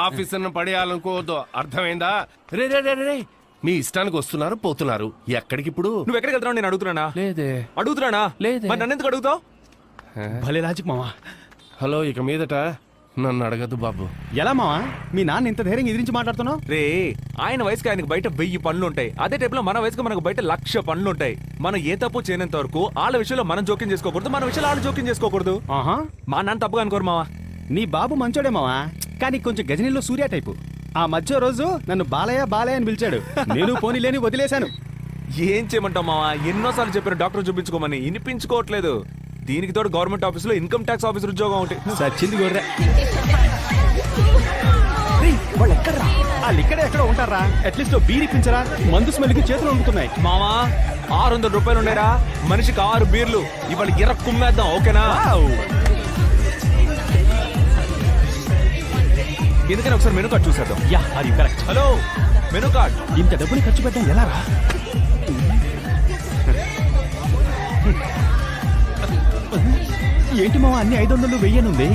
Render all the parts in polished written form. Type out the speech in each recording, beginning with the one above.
ఆఫీసర్ను పడేయాలనుకోవద్దు, అర్థమైందా? రే రే రే రే, మీ ఇష్టానికి వస్తున్నారు పోతున్నారు. ఎక్కడికి ఇప్పుడు? నువ్వు ఎక్కడికి వెళ్తున్నావు? నేను అడుగుతున్నానా? లేదే. అడుగుతున్నానా? లేదే. మరి నన్ను ఎందుకు అడుగుతావు? భలే లాజిక్ మావా. హలో, ఇక మీదట నన్ను అడగద్దు బాబు. ఎలా మావా మీ నాన్న ఇంత ధైర్యంగా ఎదిరించి మాట్లాడుతున్నావు? రే, ఆయన వయసుకి ఆయనకు బయట 1000 పనులు ఉంటాయి. అదే టైప్ లో మన వయసుకు మనకు బయట 1,00,000 పనులు ఉంటాయి. మనం ఏ తప్పు చేయనంత వరకు వాళ్ళ విషయంలో మనం జోక్యం చేసుకోకూడదు, మన విషయంలో వాళ్ళు జోక్యం చేసుకోకూడదు. ఆహా, మా నాన్న తప్పుగా అనుకోరు మావా. నీ బాబు మంచోడే మావా, కానీ కొంచెం గజనీలో సూర్య టైపు. ఆ మధ్య రోజు నన్ను బాలయ్య బాలయ్య అని పిలిచాడు. నేను పోనీ లేని వదిలేశాను. ఏం చేయమంటావు మావా? ఎన్నోసార్లు చెప్పారు డాక్టర్ చూపించుకోమని, వినిపించుకోవట్లేదు. దీనికి తోడు గవర్నమెంట్ ఆఫీసులో ఇన్కమ్ ట్యాక్స్ ఆఫీసర్ ఉద్యోగం ఒకటి. సచ్చింది గొర్రె. వాళ్ళు ఎక్కడరా? వాళ్ళు ఇక్కడే ఎక్కడ ఉంటారా? అట్లీస్ట్ బీర్ ఇప్పించరా? మందు స్మెల్కి చేతులు వండుతున్నాయి. మావా 600 రూపాయలు ఉండేరా, మనిషికి 6 బీర్లు. ఇవాళ కుమ్మేద్దాం, ఓకేనా? ఎందుకని ఒకసారి మెనూ కార్డ్ చూసేద్దాం. యా, అది కరెక్ట్. Hello, menu card. ఇంత డబ్బుని ఖర్చు పెట్టడం ఎలా రా? ఏంటి మావా అన్ని 500 1000 ఉంది?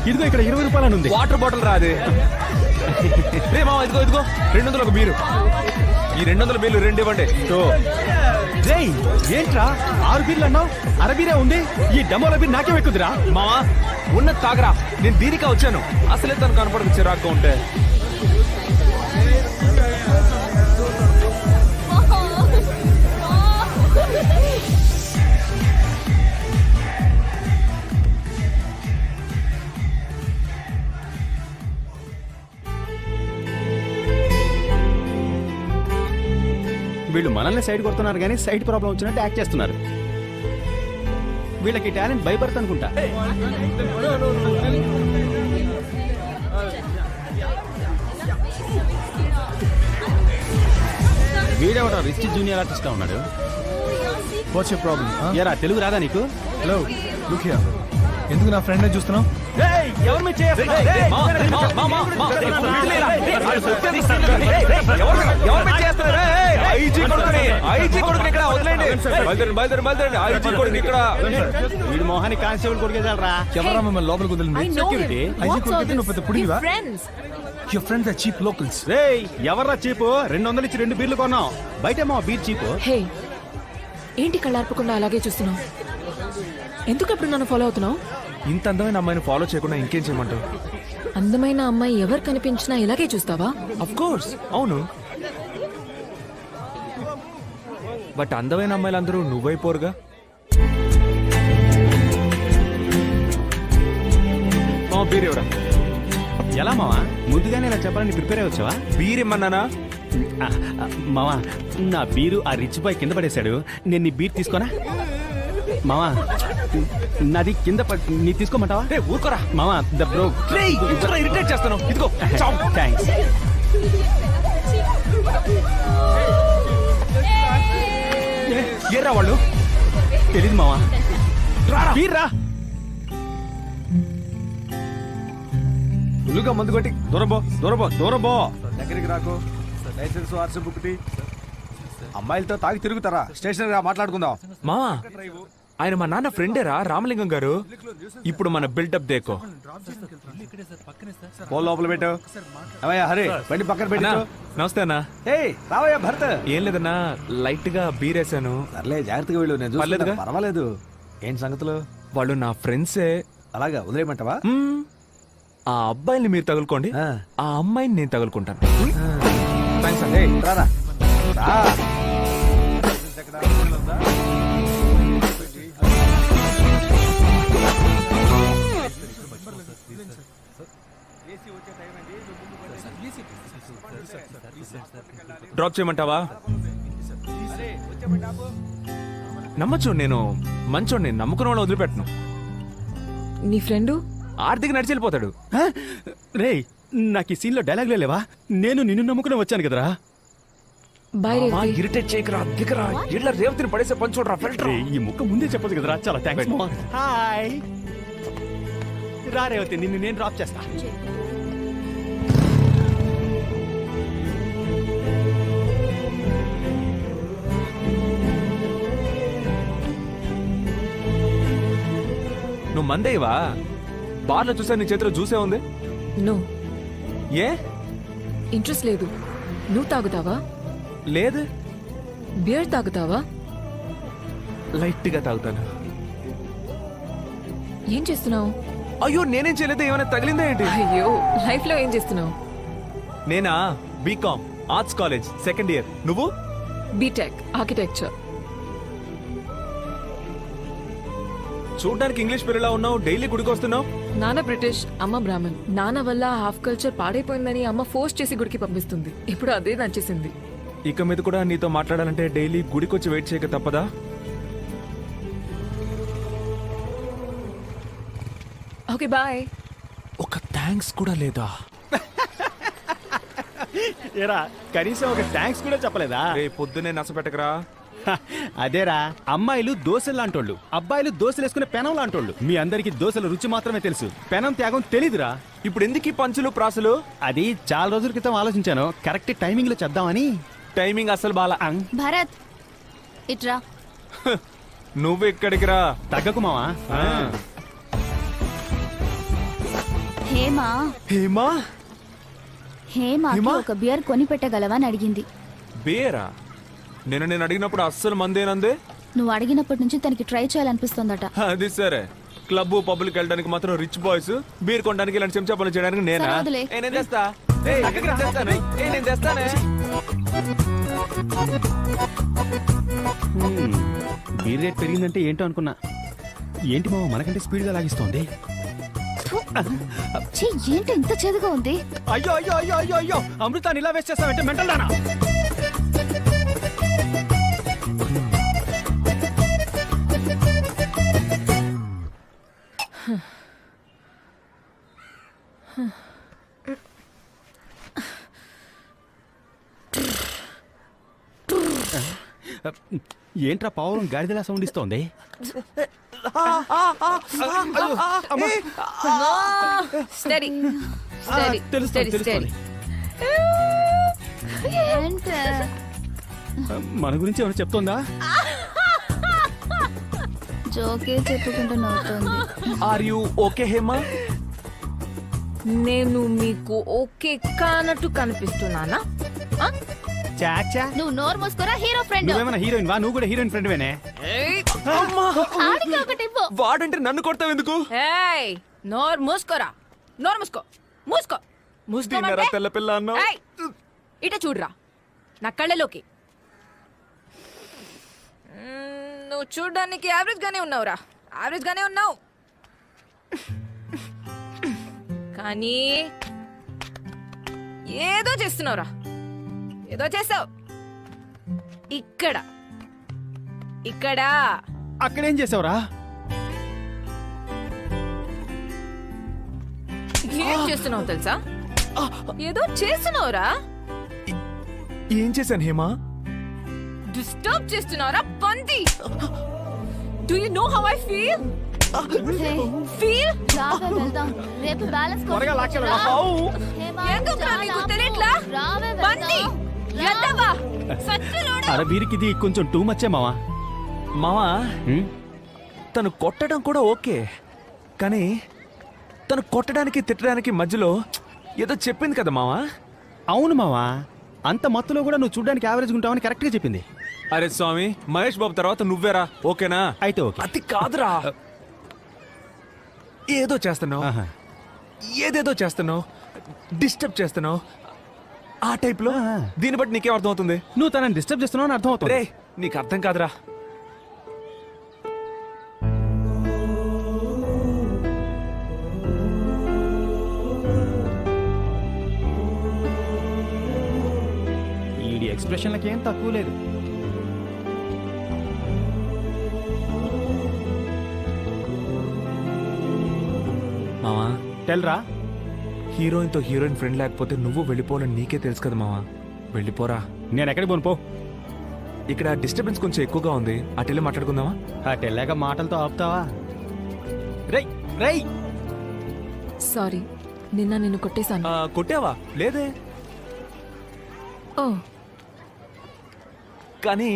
ఇదిగో ఇక్కడ 20 రూపాయలు ఉంది. వాటర్ బాటిల్ రాదే. రే మావా, ఇదిగో ఇదిగో 200 ఒక బీరు. ఈ 200 బీర్లు 2 ఇవ్వండి. రేయ్, ఏంట్రా 6 బీర్లు అన్నావు? అరబీరే ఉంది. ఈ డమోల బీర్ నాకే ఎక్కుదిరా. మావా ఉన్నది తాగరా, నేను దీనికా వచ్చాను. అసలే తను కనపడదు చిరాగ్గా ఉంటే. వీళ్ళు మనల్ని సైడ్ కొడుతున్నారు కానీ సైడ్ ప్రాబ్లం వచ్చినట్టు యాక్ట్ చేస్తున్నారు. వీళ్ళకి టాలెంట్ భయపడతా అనుకుంటా. వీడెవడా రిచ్ జూనియర్ ఆర్టిస్ట్ గా ఉన్నాడు. What's your problem? ఎరా తెలుగు రాదా నీకు? Hello, look here. ఎందుకు నా ఫ్రెండ్ చూస్తున్నావు? ఎవరు మీరు చేస్తున్నారు? వీడు మోహాని కానిస్టేబుల్ కొడుకేసాలరా. ఎవరా మిమ్మల్ని లోపలికి వదిలింది? సెక్యూరిటీ. ఐజీ కొడుకు నువ్వు పెద్ద పుడివా? Your friends are cheap locals. రేయ్, ఎవర్రా చీపు? 200 ఇచ్చి 2 బీర్లు కొన్నాం. బయట మా బీర్ చీపు. హే, ఏంటి కళ్ళార్పకుండా అలాగే చూస్తున్నావు? ఎందుకు అప్పుడు నన్ను ఫాలో అవుతున్నావు? ఇంత అందమైన అమ్మాయిని ఫాలో చేయకుండా ఇంకేం చేయమంటావు? అందమైన అమ్మాయి ఎవరు కనిపించినా ఇలాగే చూస్తావా? అఫ్ కోర్స్, అవును. బట్ అందమైన అమ్మాయిలందరూ నువ్వైపోరుగా. బీర్ ఎవరా? ఎలా మావా? ముందుగానే ఇలా చెప్పాలని ప్రిపేర్ అయ్యి వచ్చావా? బీర్ ఇమ్మన్నానా? మావా, నా బీరు ఆ రిచ్ బాయ్ కింద పడేశాడు. నేను నీ బీర్ తీసుకోనా? మావా, నాది కింద నీ తీసుకోమంటావా? ఊరుకోరా మావా, ద బ్రో. ఇరిటేట్ చేస్తాను. ఇదిగో థ్యాంక్స్. ఏరా వాళ్ళు? తెలీదు మావా. బీర్ రా. ఫుల్గా మందు కొట్టి దూరబో దూరబో దూరబో. దగ్గరికి రాకు. లైసెన్స్ వాట్సాప్ బుక్టి. అమ్మాయిలతో తాగి తిరుగుతారా? స్టేషన్ రా, మాట్లాడుకుందాం. మావా, ఆయన మా నాన్న ఫ్రెండేరా, రామలింగం గారు. ఇప్పుడు మన బిల్డప్ దేకో. ఫోన్ లోపల పెట్టు. అవయ్యా హరి, బండి పక్కన పెట్టు. నమస్తే అన్నా. ఏయ్ రావయ్యా భరత్. ఏం లేదన్నా, లైట్ గా బీరేసాను. సర్లే, జాగ్రత్తగా వెళ్ళు. నేను పర్లేదుగా? పర్వాలేదు. ఏంటి సంగతులు? వాళ్ళు నా ఫ్రెండ్సే. అలాగా వదిలేయమంటావా? ఆ అబ్బాయిని మీరు తగులుకోండి, ఆ అమ్మాయిని నేను తగులుకుంటాను. థ్యాంక్స్ అండి. రారా రా. డ్రాప్ చేయమంటావా? నమ్మచ్చు, నేను మంచోడిని, నమ్ముకున్న వాళ్ళు వదిలిపెట్టను. నీ ఫ్రెండ్ ఆర్థిక నడిచి వెళ్ళిపోతాడు. రేయ్, నాకు ఈ సీన్ లో డైలాగ్లే లేవా? నేను నిన్ను నమ్ముకుని వచ్చాను కదరా. బాయ్ రేవతి. ఇరిటేట్ చేయకరా, దిగరా. ఇళ్ళ రేవతిని పడేసే పని చూడరా. ఫిల్టర్. ఈ ముక్క ముందే చెప్పదు కదరా. చాలా థ్యాంక్స్. హాయ్ రా రేవతి, నిన్ను నేను డ్రాప్ చేస్తా. నువ్వు మందేవా? బార్లో చూసా నీ చేతిలో జ్యూసే ఉంది. నో, ఏ ఇంట్రెస్ట్ లేదు. నువ్వు తాగుతావా? లేదు, బియర్ తాగుతావా? లైట్ గా తాగుతాను. ఏం చేస్తున్నావు? అయ్యో నేనేం చేయలేదు, ఏమైనా తగిలిందా ఏంటి? అయ్యో, లైఫ్ లో ఏం చేస్తున్నావు? నేనా BCom arts college second year. నువ్వు? BTech architecture. చూడ్డానికి ఇంగ్లీష్ పిల్లలా ఉన్నావు, డైలీ గుడికి వస్తున్నావు. నాన్న బ్రిటిష్, అమ్మ బ్రాహ్మణ్. నాన్న వల్ల హాఫ్ కల్చర్ పాడైపోయిందని అమ్మ ఫోర్స్ చేసి గుడికి పంపిస్తుంది. ఇప్పుడు అదే నచ్చేసింది. ఇక మీద కూడా నీతో మాట్లాడాలంటే డైలీ గుడికి వచ్చి వెయిట్ చేయక తప్పదా? Okay bye. ఒక థ్యాంక్స్ కూడా లేదా? ఏరా కనీసం ఒక థ్యాంక్స్ కూడా చెప్పలేదా? రే పొద్దునే నసపెట్టకరా. హ, అదేరా, అమ్మాయిలు దోశలు లాంటోళ్ళు, అబ్బాయిలు దోశలు వేసుకునే పెనం లాంటోళ్ళు. మీ అందరికి దోశల రుచి మాత్రమే తెలుసు, పెనం త్యాగం తెలీదురా. ఇప్పుడు ఎందుకు ఈ పంచులు ప్రాసులు? అది చాలా రోజుల క్రితం ఆలోచించాను, కరెక్ట్ టైమింగ్ లో చేద్దామని. టైమింగ్ అసలు బాలా. భరత్ ఇట్రా. నువ్వు ఎక్కడికి రా. తగ్గకు మావా. హేమా హేమా హేమాకి హేమా? ఒక బియర్ కొని పెట్టగలవా అని అడిగింది. బేరా? నేను అడిగినప్పుడు అస్సలు మందేనందే. నువ్వు అడిగినప్పటి నుంచి తనకి ట్రై చేయాలనిపిస్తోందట. అది సరే, క్లబ్ పబ్లిక్ వెళ్ళడానికి మాత్రం రిచ్ బాయ్స్, బీర్ కొనడానికి ఇలాంటి చెంచా పనులు చేయడానికి నేనా? సరే, వదిలే. నేను చేస్తా. నేను చేస్తానే. నేను చేస్తానే. బీర్ రేట్ పెరిగిందంటే ఏంటో అనుకున్నా. ఏంటి మావ మనకంటే స్పీడ్ గా లాగిస్తోంది. ఛీ, ఏంటి ఇంత చేదుగా ఉంది? అయ్యో అయ్యో అయ్యో అయ్యో అయ్యో, అమృతాన్ని ఇలా వేస్ట్ చేస్తావంటే మెంటల్ దానా? ఏంట్రా పావురం గాడిదలా సౌండ్ ఇస్తోంది? స్టడీ తెలుస్తోంది, తెలుస్తోంది. ఏంటి? మన గురించి ఏమైనా చెప్తోందా? జోకే చెప్పుకుంటూ నవ్వుతోంది. Are you okay Hema? నేను మీకు ఓకే కానట్టు కనిపిస్తున్నానా? ఆ? చాచా, నువ్వు నోరు మూసుకోరా, హీరో ఫ్రెండ్. నువ్వేమైనా హీరోయిన్ వా? నువ్వు కూడా హీరోయిన్ ఫ్రెండ్ వేనే? ఆడికి ఒకటి ఇవ్వు. వాడంటే నన్ను కొడతావు ఎందుకు? ఏయ్, నోరు మూసుకోరా. నోరు మూసుకో. మూసుకో. తిన్నారా తెల్ల పిల్ల అన్నావు? ఏయ్, ఇట చూడరా నా కళ్ళలోకి. నువ్వు చూడ్డానికి యావరేజ్ గానే ఉన్నావురా. యావరేజ్ గానే ఉన్నావు, కానీ ఏదో చేస్తున్నావురా. ఏదో చేసావు. ఇక్కడ ఇక్కడ అక్కడేం చేసావురా? ఏం చేస్తున్నావు తెలుసా? ఏదో చేస్తున్నావురా. ఏం చేశాను హేమా? డిస్టర్బ్ చేస్తున్నావురా పంది. Do you know how I feel? Hey, feel రావే వెళ్దాం. రేపు బ్యాలెన్స్ త్వరగా లాక్కెళ్ళరా. ఎందుకురా నీకు తెలియట్లా? పంది ఎద్దవా సచ్చిలోడు. అరే వీరికి ఇది కొంచెం టూ మచ్చే మావా. మావా, తను కొట్టడం కూడా ఓకే, కానీ తను కొట్టడానికి తిట్టడానికి మధ్యలో ఏదో చెప్పింది కదా మావా. అవును మావా, అంత మత్తులో కూడా నువ్వు చూడడానికి యావరేజ్ ఉంటావని కరెక్ట్ గా చెప్పింది. అరే స్వామి, మహేష్ బాబు తర్వాత నువ్వేరా, ఓకేనా? అయితే ఓకే. అది కాదురా, ఏదో చేస్తున్నావు, ఆహా. ఏదేదో చేస్తున్నావు, డిస్టర్బ్ చేస్తున్నావు, ఆ టైప్ లో. ఆ. దీన్ని బట్టి నీకేం అర్థం అవుతుంది? నువ్వు తనని డిస్టర్బ్ చేస్తున్నావు అని అర్థం అవుతుంది. రే, నీకు అర్థం కాదురా. ఈ ఎక్స్ప్రెషన్లకి ఏం తక్కువ లేదు. మావా, తెల్రా, హీరోయిన్ తో హీరోయిన్ ఫ్రెండ్ లేకపోతే నువ్వు వెళ్ళిపోవాలని నీకే తెలుసు కదా మావా. వెళ్ళిపోరా. నేను ఎక్కడికి పోను పో. ఇక్కడ డిస్టర్బెన్స్ కొంచెం ఎక్కువగా ఉంది, అటెళ్ళి మాట్లాడుకుందామా? అటు వెళ్ళాక మాటలతో ఆపుతావా? రై రై. సారీ, నిన్ను కొట్టేశాను. కొట్టావా? లేదే. ఓ, కానీ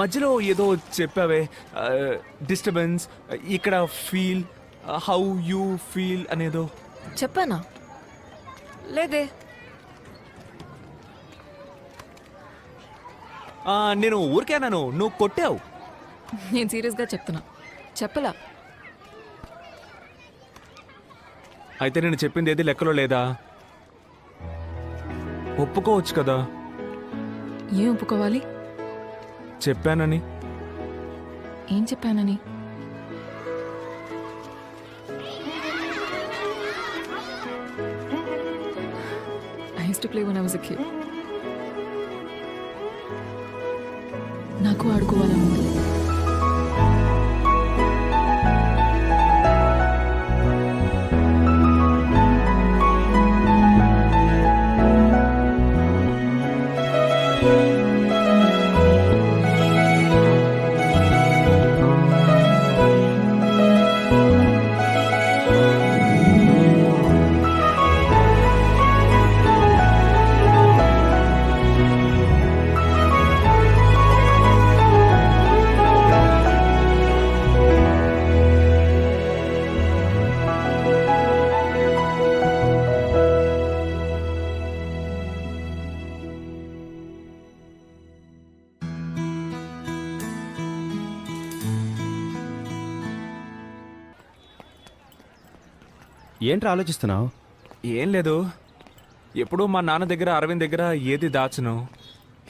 మధ్యలో ఏదో చెప్పావే, డిస్టర్బెన్స్, ఇక్కడ ఫీల్, హౌ యూ ఫీల్ అనేదో. చెప్పానా? లేదే. నేను ఊరికేనాను, నువ్వు కొట్టావు. నేను సీరియస్గా చెప్తున్నా, చెప్పలా. అయితే నేను చెప్పింది ఏది లెక్కలో లేదా? ఒప్పుకోవచ్చు కదా. ఏం ఒప్పుకోవాలి? చెప్పానని. ఏం చెప్పానని? I used to play when I was a kid. నాకు ఆడుకోవాలనుంది. ఏంట్రా ఆలోచిస్తున్నావు? ఏం లేదు, ఎప్పుడూ మా నాన్న దగ్గర అరవింద్ దగ్గర ఏది దాచును.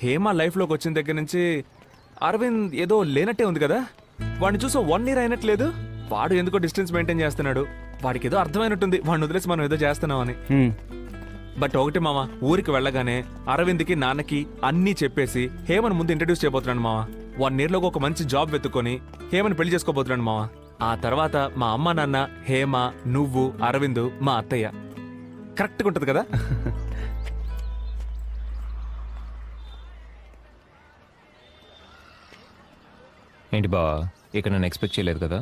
హేమ లైఫ్లోకి వచ్చిన దగ్గర నుంచి అరవింద్ ఏదో లేనట్టే ఉంది కదా. వాడిని చూసి 1 year అయినట్లేదు. వాడు ఎందుకో డిస్టెన్స్ మెయింటైన్ చేస్తున్నాడు. వాడికి ఏదో అర్థమైనట్టుంది, వాడిని వదిలేసి మనం ఏదో చేస్తున్నామని. బట్ ఒకటి మామ, ఊరికి వెళ్ళగానే అరవింద్కి నాన్నకి అన్నీ చెప్పేసి హేమను ముందు ఇంట్రడ్యూస్ చేయబోతున్నాను మామ. 1 year లోకి ఒక మంచి జాబ్ వెతుక్కొని హేమను పెళ్లి చేసుకోబోతున్నాను మామ. ఆ తర్వాత మా అమ్మ నాన్న, హేమ, నువ్వు, అరవింద్, మా అత్తయ్య. కరెక్ట్గా ఉంటుంది కదా? ఏంటి బావా, ఇక్కడ నన్ను ఎక్స్పెక్ట్ చేయలేదు కదా?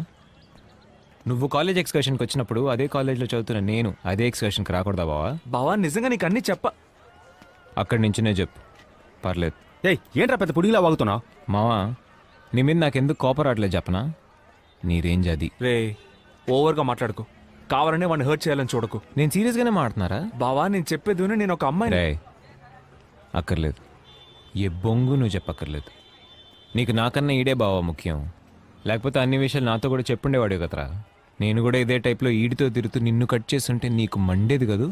నువ్వు కాలేజ్ ఎక్స్కర్షన్కి వచ్చినప్పుడు అదే కాలేజ్లో చదువుతున్న నేను అదే ఎక్స్కర్షన్కి రాకూడదా బావా? బావా నిజంగా నీకు అన్నీ అక్కడి నుంచినే చెప్పు, పర్లేదు. ఏయ్, ఏంట్రా పెద్ద పుడిగిలా వాగుతున్నావు? మావా, నీ మీద నాకెందుకు కోపం రావట్లేదు చెప్పనా? నీ రేంజ్ అది. రే, ఓవర్గా మాట్లాడుకో. కావాలనే వాడిని హర్ట్ చేయాలని చూడకు. నేను సీరియస్గానే మాట్లాడుతున్నారా? బావా నేను చెప్పేది విను, నేను ఒక అమ్మాయిని. రే, అక్కర్లేదు. ఏ బొంగు నువ్వు చెప్పక్కర్లేదు. నీకు నాకన్నా ఈడే బావా ముఖ్యం. లేకపోతే అన్ని విషయాలు నాతో కూడా చెప్పుండేవాడు కదరా. నేను కూడా ఇదే టైప్లో ఈడితో తిరుగుతూ నిన్ను కట్ చేస్తుంటే నీకు మండేది కదూ.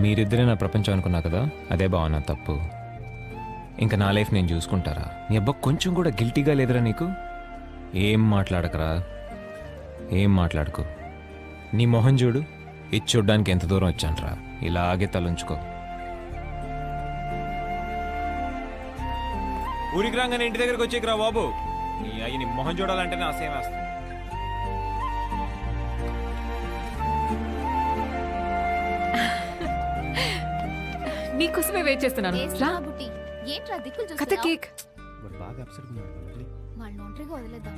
మీరిద్దరే నా ప్రపంచం అనుకున్నా కదా, అదే బావ నా తప్పు. ఇంకా నా లైఫ్ నేను చూసుకుంటారా? నీ అబ్బా కొంచెం కూడా గిల్టీగా లేదురా నీకు? ఏం మాట్లాడకరా, ఏం మాట్లాడుకో. నీ మొహం చూడు, ఇది చూడ్డానికి ఎంత దూరం వచ్చానరా. ఇలాగే తలంచుకో. ఊరికి రాగానే ఇంటి దగ్గరకు వచ్చేకరా బాబు. నీ అయ్యి నీ మొహం చూడాలంటేనే అసహ్యం వేస్తుంది. నీకోసమే వెయిట్ చేస్తున్నాను. రా. బుట్టి ఏంట్రా దిక్కులు కథ చూస్తున్నావ్? కేక్. బాగా అప్సెట్ ఉన్నాడు. వాళ్ళని ఒంటరిగా వదిలేద్దాం.